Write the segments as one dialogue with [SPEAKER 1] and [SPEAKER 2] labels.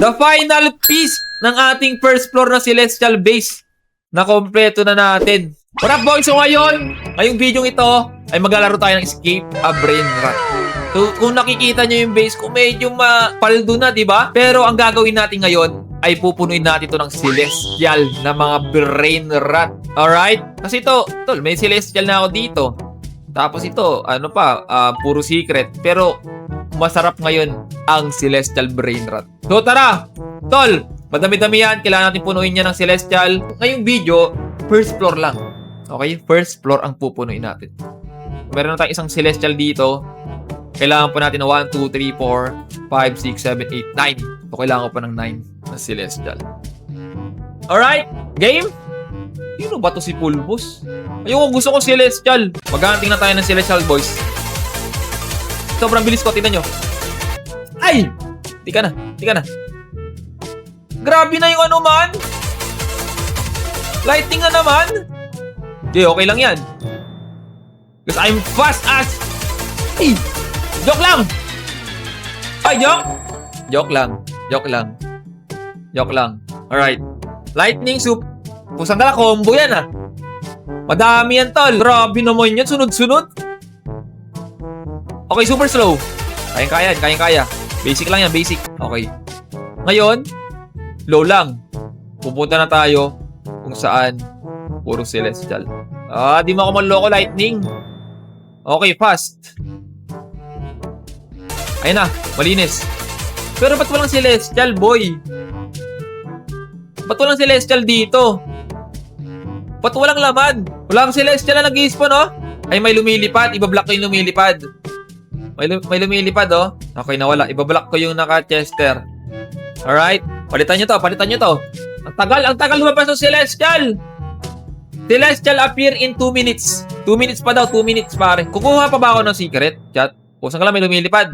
[SPEAKER 1] The final piece ng ating first floor na Celestial Base na kompleto na natin. What up boys? So ngayong video ito ay maglalaro tayo ng Escape a Brainrot. So kung nakikita nyo yung base ko, medyo mapaldo na, diba? Pero ang gagawin natin ngayon ay pupunuin natin ito ng Celestial na mga Brainrot. Alright? Kasi ito, tol, may Celestial na ako dito. Tapos ito, puro secret. Pero masarap ngayon ang Celestial Brainrot. So tara, tol, madami-dami yan. Kailangan natin punuin yan ng Celestial. Ngayong video, first floor lang. Okay? First floor ang pupunuin natin. Meron na tayong isang Celestial dito. Kailangan pa natin na 1, 2, 3, 4, 5, 6, 7, 8, 9. So kailangan ko pa ng 9 na Celestial. Alright? Game? Sino ba to si Pulbos? Ayun, gusto ko Celestial. Maghahunting na tayo ng Celestial, boys. Sobrang bilis ko, tingnan nyo. Ay! Di ka na. Grabe na yung ano man. Lighting na naman. Di, okay lang yan. Because I'm fast as... Ay! Joke lang! Ay, joke! Joke lang. Alright. Lightning soup. Pusang gala, combo yan ah. Madami yan, tol. Grabe naman yan. Sunod-sunod. Okay, super slow. Kayang-kaya. Basic lang yan, basic. Okay. Ngayon, low lang. Pupunta na tayo kung saan puro Celestial. Di mo ako manloko, lightning. Okay, fast. Ayun na, malinis. Pero ba't walang Celestial, boy? Ba't walang Celestial dito? Ba't walang laman? Walang Celestial na nag-i-spawn, oh. Ay, may lumilipad. Ibablock ko yung lumilipad. May lumilipad, oh. Okay, nawala. Ibablock ko yung naka-Chester. Alright. Palitan nyo to. Ang tagal lumabas ng Celestial. Celestial appear in 2 minutes. 2 minutes pa daw, 2 minutes pare. Kukuha pa ba ako ng secret? Chat. Pusang ka lang, may lumilipad.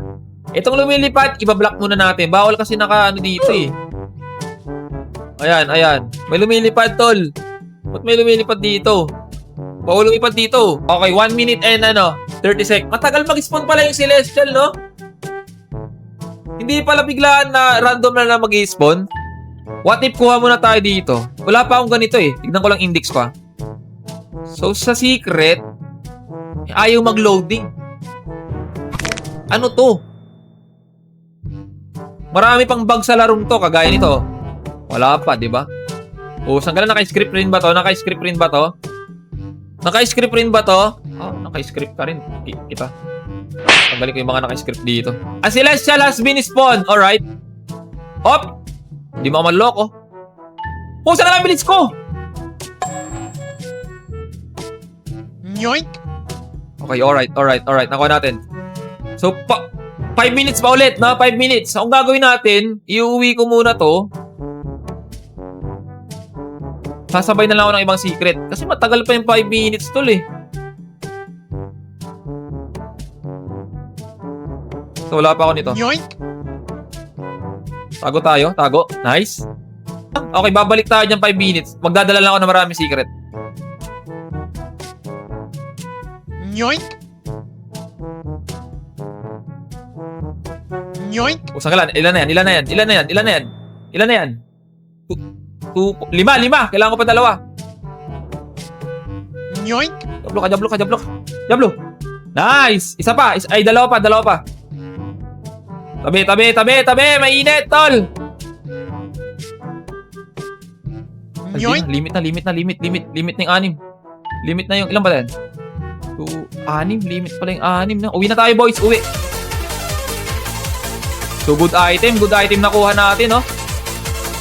[SPEAKER 1] Itong lumilipad, ibablock muna natin. Bawal kasi dito eh. Ayan. May lumilipad, tol. Ba't may lumilipad dito? Bawal lumipad dito. Okay, 1 minute and 30 seconds. Matagal mag-spawn pala yung Celestial, no? Hindi pala biglaan na random na mag-spawn. What if kuha muna tayo dito? Wala pa akong ganito eh. Tignan ko lang index pa. So, sa secret, ayaw mag-loading. Ano to? Marami pang bug sa larong to, kagaya nito. Wala pa, di ba? Saan ka na? Naka-script rin ba to? Naka-script rin ba to? Naka-script ka rin. Kita. Tanggalin ko yung mga naka-script dito. A Celestial has been spawned. Alright. Hop! Hindi mo ako manloko. Saan ka lang bilis ko? Yoink! Okay, alright. Nakuha natin. So, 5 minutes pa ulit, na 5 minutes. Ang gagawin natin, iuwi ko muna to. Sasabay na lang ako ng ibang secret. Kasi matagal pa yung 5 minutes, tol eh. So, wala pa ako nito. Yoink! Tago. Nice. Okay, babalik tayo dyan 5 minutes. Magdadala lang ako ng maraming secret. Yoink! Saan ka lang? Ilan na yan? 5. Kailangan ko pa 2. Yoink! Jablo! Nice! Isa pa. Dalawa pa. Tabi! Mainit, tol! Yoink! Limit na yung 6. Limit na yung, ilan ba yan? 2, 6. Limit pala yung 6 na. Uwi na tayo, boys. Uwi. So, good item nakuha natin, no?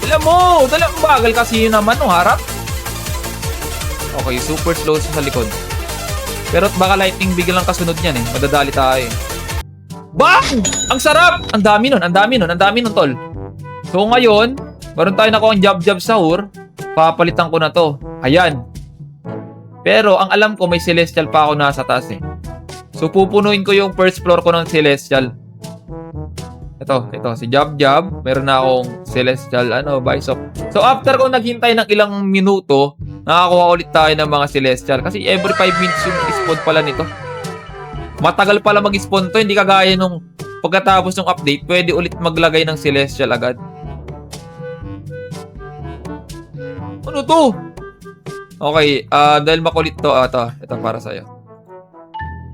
[SPEAKER 1] Dalang bagal kasi yun naman, no? Harap. Okay, super slow sa likod. Pero baka lightning biglang lang kasunod niyan, eh. Madadali tayo, eh. Bang! Ang sarap! Ang dami nun, tol. So, ngayon, meron tayo nakuha ang jab sahur. Papalitan ko na to. Ayan. Pero, ang alam ko, may Celestial pa ako nasa taas, eh. So, pupunuin ko yung first floor ko ng Celestial. Ito, si Jab. Meron na akong Celestial, Bishop. So, after ko naghintay ng ilang minuto, nakakuha ulit tayo ng mga Celestial. Kasi every 5 minutes yung spawn pala nito. Matagal pala mag-spawn to, hindi kagaya nung pagkatapos ng update, pwede ulit maglagay ng Celestial agad. Ano to? Okay, dahil makulit to, ito para sa'yo.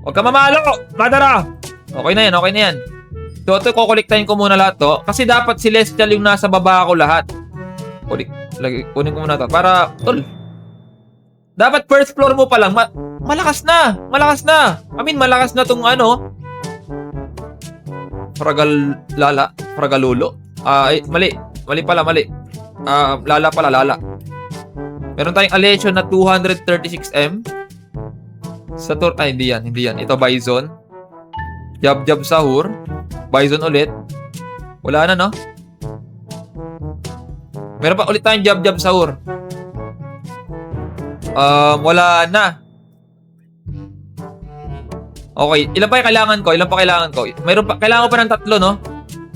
[SPEAKER 1] Huwag ka mamalo! Madara! Okay na yan. So, ito, kukolektahin ko muna lahat to. Kasi dapat celestial yung nasa baba ko lahat. Kunin ko muna to. Para, tol. Dapat first floor mo pa lang. Malakas na! Malakas na tong ano. Fragalulo. Mali. Mali. Lala pala, lala. Meron tayong Alessio na 236M. Hindi yan. Ito, Bison. Jab Sahur. Bison ulit. Wala na, no? Meron pa ulit tayong Jab Sahur. Wala na. Okay, ilan pa yung kailangan ko? Kailangan ko pa ng 3, no?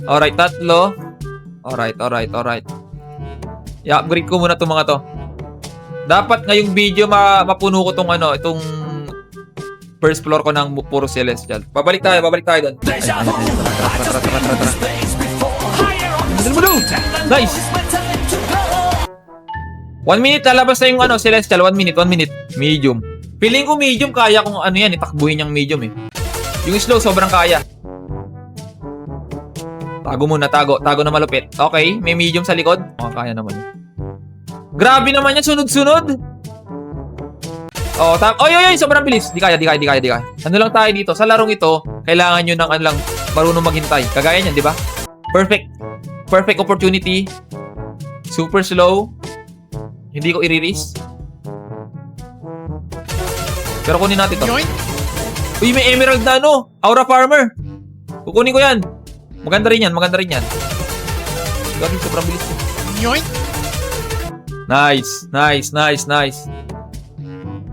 [SPEAKER 1] Alright, 3. Alright. I-upgrade ko muna itong mga to. Dapat ngayong video mapuno ko itong first floor ko ng puro celestial. Babalik tayo doon. Tara. Nice! 1 minute, lalabas na yung celestial. 1 minute. Medium. Feeling ko medium, kaya kung itakbuhin yung medium eh. Yung slow, sobrang kaya. Tago muna, tago na malupit. Okay, may medium sa likod. Kaya naman. Grabe naman yan, sunod-sunod. Oy, sobrang bilis. Di kaya. Ano lang tayo dito, sa larong ito, kailangan nyo ng marunong maghintay. Kagaya niyan, di ba? Perfect opportunity. Super slow. Hindi ko i-release. Pero kunin natin to. Uy, may emerald na Aura Farmer. Kukunin ko yan. Maganda rin yan. Grabe, sobrang bilis. Nice.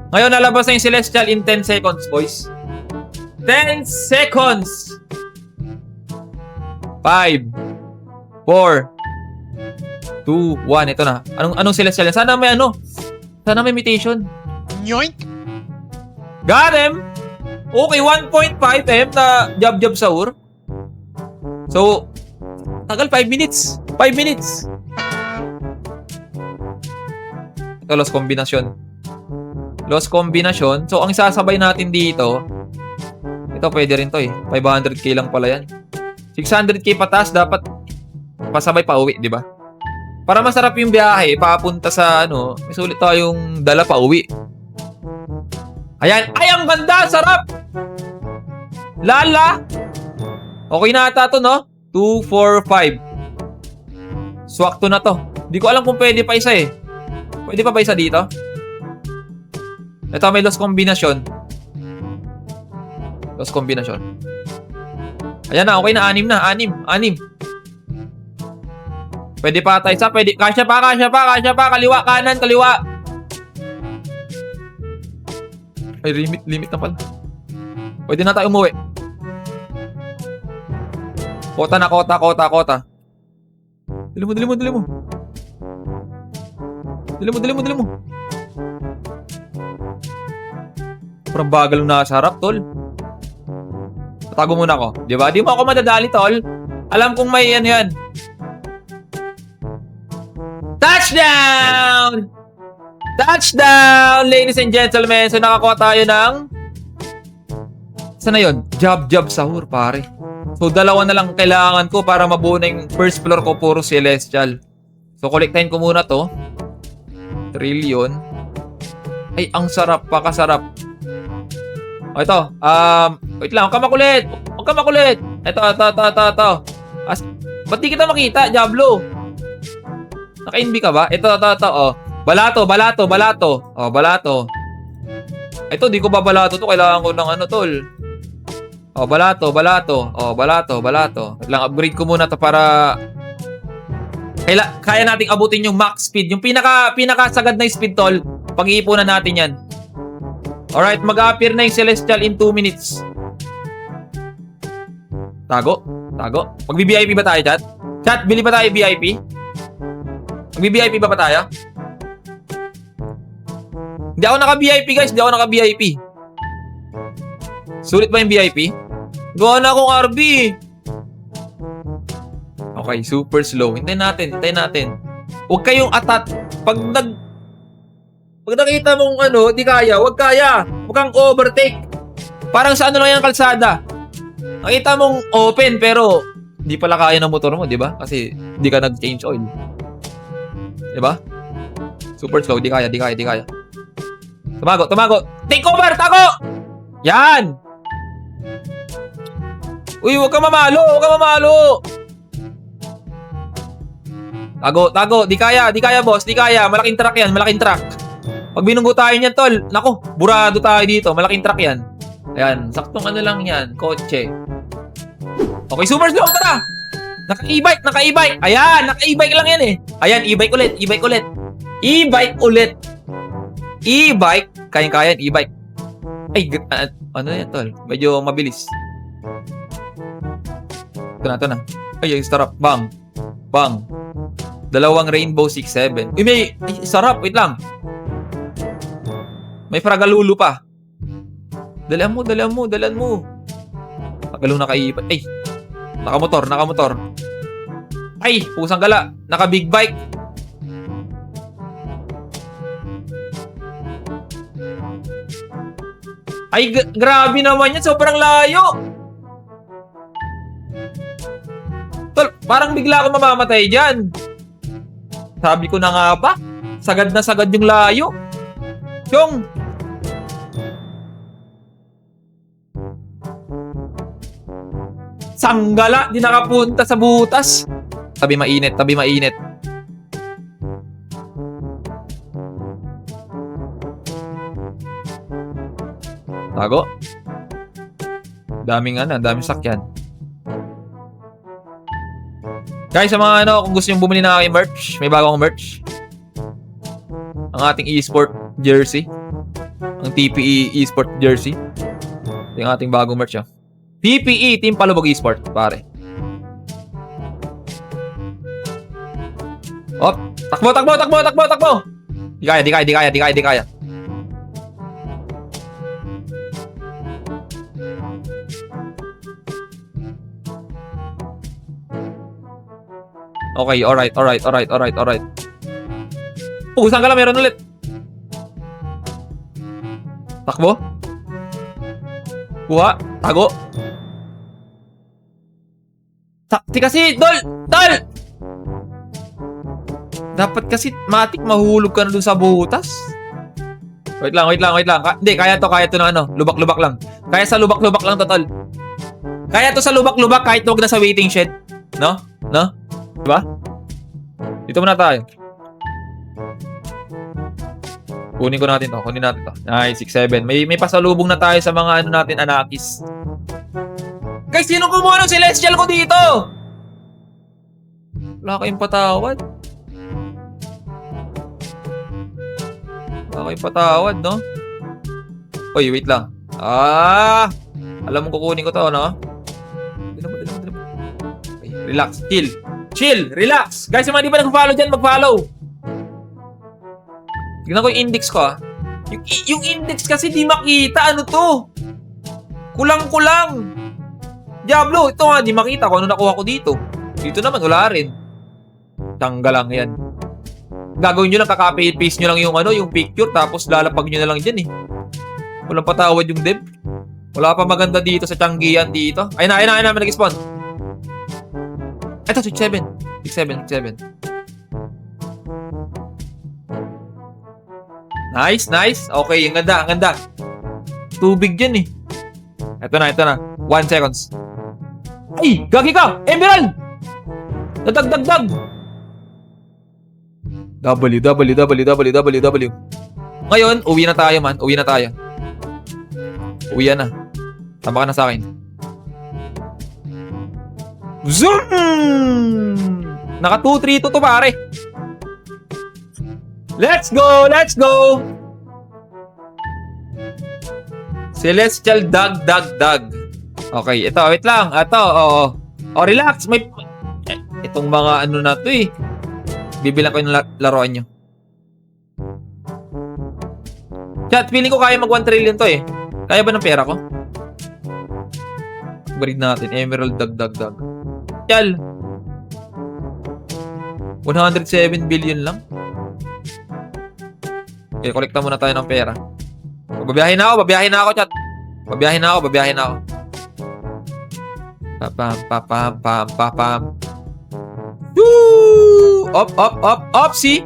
[SPEAKER 1] Ngayon, nalabas na yung Celestial in 10 seconds, boys. 10 seconds! 5 4 2 1. Ito na. Anong Celestial yan? Sana may mutation.
[SPEAKER 2] Yoink!
[SPEAKER 1] Got him! Okay, 1.5M na Jab Sahur. So, tagal 5 minutes. 5 minutes. Ito, lost combination. So, ang isasabay natin dito, ito pwede rin to 500k lang pala yan. 600k patas, dapat pasabay pa uwi, di ba? Para masarap yung biyahe, papunta sa may sulit tayong dala pa uwi. Ayan. Ay, ang ganda! Sarap! Lala! Okay na ata to, no? 2, 4, 5. Swak to na to. Hindi ko alam kung pwede pa isa eh. Pwede pa ba isa dito? Ito, may lost combination. Ayan na, okay na. 6 na. 6. Pwede pa tayo isa. Pwede. Kasya pa. Kaliwa, kanan, kaliwa. Ay, limit na pala. Pwede na tayo umuwi. Kota. Dali mo. Parang bagal na sa harap, tol. Tatago muna ako. Di ba? Di mo ako madadali, tol. Alam kong may yan. Touchdown! Touchdown, ladies and gentlemen. So, nakakuha tayo ng... Saan na yun? Jab Sahur, pare. So, 2 na lang kailangan ko para mabuo na yung first floor ko, puro celestial. So, kolektahin ko muna to. Trillion. Ay, ang sarap, pakasarap. O, ito. Wait lang, huwag ka makulit. Ito. Ba't di kita makita, Diablo? Naka-NB ka ba? Ito. Balato. Balato. Ito, di ko ba balato to? Kailangan ko ng tol. Balato. Lang, upgrade ko muna to para kaya nating abutin yung max speed. Yung pinakasagad na speed, tol. Pag-iipunan natin yan. Alright, mag-appear na yung Celestial in 2 minutes. Tago. Mag-VIP ba tayo, chat? Chat, bili ba tayo VIP? Mag-VIP ba tayo? Hindi ako naka-VIP, guys. Sulit ba yung VIP? Gawa na akong RB. Okay, super slow. Hintayin natin. Huwag kayong atat. Pag Pag nakita mong ano, di kaya, wag kaya. Huwag kang overtake. Parang sa ano lang yung kalsada. Nakita mong open pero di pala kaya ng motor mo, di ba? Kasi di ka nag-change oil. Di ba? Super slow, di kaya. Tumago. Take over, tago! Yan! Uy, huwag ka mamalo. Tago. Di kaya, boss. Di kaya. Malaking truck yan, Pag binunggo tayo niyan, tol. Nako, burado tayo dito. Malaking truck yan. Ayan, saktong ano lang yan. Kotse. Okay, super slow. Tara! Naka-e-bike. Ayan, naka-e-bike lang yan eh. Ayan, e-bike ulit. E-bike. Kayang-kaya, e-bike. Ay, ano yan, tol? Medyo mabilis. Ito na. Ay, sarap. Bang. Dalawang Rainbow 6-7. Ay, sarap. Wait lang. May fragalulu pa. Dalan mo. Tagalo naka-ipat. Ay, nakamotor. Ay, pusang gala. Naka-big bike. Ay, grabe naman yan. Sobrang layo. Tol, parang bigla ako mamamatay dyan. Sabi ko na nga ba? Sagad na sagad yung layo. Yung sanggala, di nakapunta sa butas. Tabi mainit. Tago. Daming sakyan. Guys, sa mga kung gusto nyo bumili ng aking merch, may bago akong merch. Ang ating e-sport jersey. Ang TPE e-sport jersey. Ito yung ating bagong merch. TPE, Team Palubog Esport, pare. Op, takbo. Di kaya. Okay, alright. Pugusan ka lang, meron ulit. Takbo. Kuha, tago. Takti kasi, Dol! Dapat kasi, matik, mahulog ka na dun sa butas. Wait lang. Hindi, kaya to na lubak-lubak lang. Kaya sa lubak-lubak lang to, Tol. Kaya to sa lubak-lubak kahit huwag na sa waiting shed. No? Diba? Dito muna tayo. Kunin natin to. Nice, 6-7. May pasalubong na tayo sa mga natin, anakis. Guys, sino kumuha ng celestial ko dito? Wala kayong patawad. No? Oy, wait lang. Alam mo kukunin ko to, no? Dila mo. Okay, relax, chill, relax. Guys, yung mga di pa nag-follow dyan, mag-follow. Tignan ko yung index ko, Yung index kasi di makita. Ano to? Kulang. Diablo, ito nga, di makita kung ano nakuha ko dito. Dito naman, wala rin. Tanggal lang yan. Gagawin nyo lang, kaka-paste nyo lang yung picture, tapos lalapag nyo na lang dyan, Walang patawad yung dev. Wala pa maganda dito sa Tianggian dito. Ayun na, may nag-spawn. Ito, 6-7. Nice. Okay, ang ganda. Tubig dyan, Ito na. 1 seconds. Ay, gagi ka! Emerald! Dadagdagdag! W. Ngayon, uwi na tayo, man. Uwi na. Tama ka na sa akin. Zoom! Naka 2-3 to pare. Let's go! Celestial dag. Okay, ito, wait lang. Ito, oo. Relax. Itong mga na to Bibilang ko yung laruan nyo. Chat, feeling ko kaya mag 1 trillion to Kaya ba ng pera ko? Barig natin. Emerald dag. Yal. 107 billion lang. Okay, kolekta muna tayo ng pera. Babiyahin na ako, chat. Babiyahin na ako. Pam. Woo! Up, see?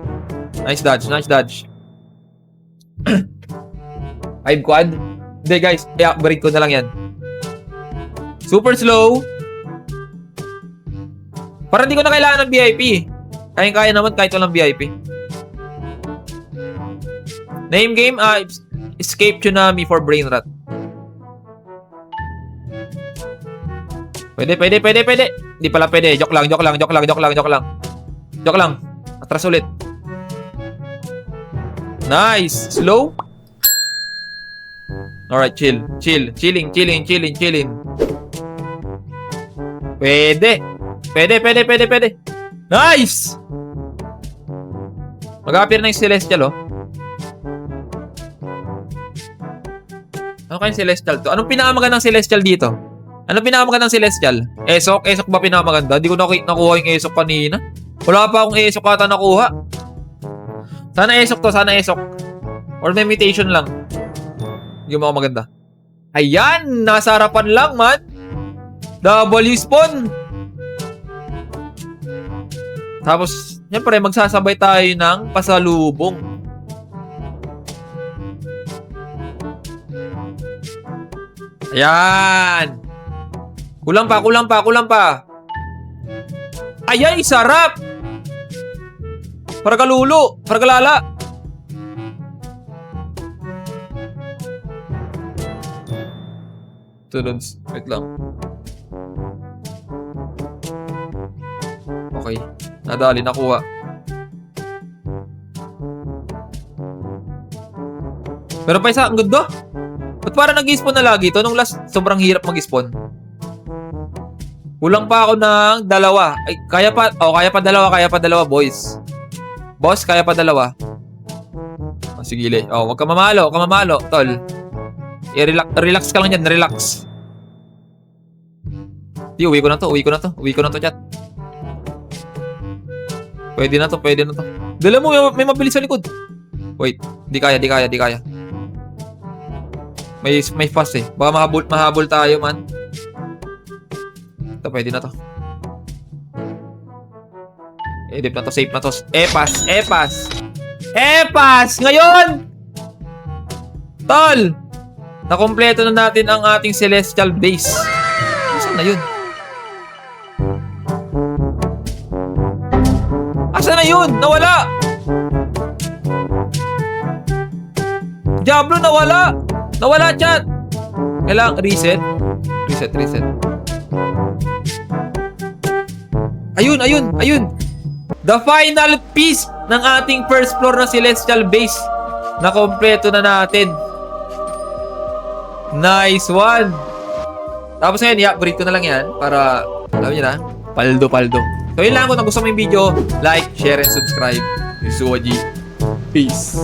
[SPEAKER 1] Nice dodge. 5 quad. Hindi, guys. I-upgrade ko na lang yan. Super slow. Parang di ko na kailangan ng VIP. Kaya naman kahit walang VIP. Name game, Escape Tsunami for Brain Rot. Pwede. Hindi pala pwede. Joke lang. Atras ulit. Nice. Slow. Alright, chilling. Pwede. Nice! Mag-appear na yung Celestial, oh. Ano kayong Celestial to? Anong pinakamagandang Celestial dito? Esok ba pinakamaganda? Di ko nakuha yung Esok kanina. Wala pa akong Esok ata nakuha. Sana Esok. Or may imitation lang. Hindi mo maganda. Ayan! Nasa harapan lang, man. Double spawn. Tapos, siyempre, magsasabay tayo ng pasalubong. Ayan! Kulang pa. Ayan, sarap! Paragalala. Tulods. Wait lang. Okay. Nadali, nakuha. Pero pa isa, ang ganda. Ba't parang nag-spawn na lagi ito? Nung last, sobrang hirap mag-spawn. Kulang pa ako ng 2. Ay, kaya pa dalawa, boys. Boss, kaya pa 2. Oh, sige, wag ka mamalo, tol. Relax ka lang yan, relax. Di, uwi ko na to, chat. Pwede na to. Dala mo, may mabilis sa likod. Wait, di kaya. May fast eh. Baka mahabol tayo, man. Ito, pwede na to. Edip na to, safe na to. Epas! Ngayon! Tol! Nakompleto na natin ang ating Celestial Base. Saan na yun? Asan na yun? Nawala! Diablo, nawala! Nawala, chat! Kailangan reset. Ayun. The final piece ng ating first floor na Celestial Base. Nakompleto na natin. Nice one! Tapos ngayon, i-upgrade ko na lang yan para, alam nyo na, paldo. So yun lang, kung nagustuhan mo yung video, like, share, and subscribe. This is Suwaji. Peace!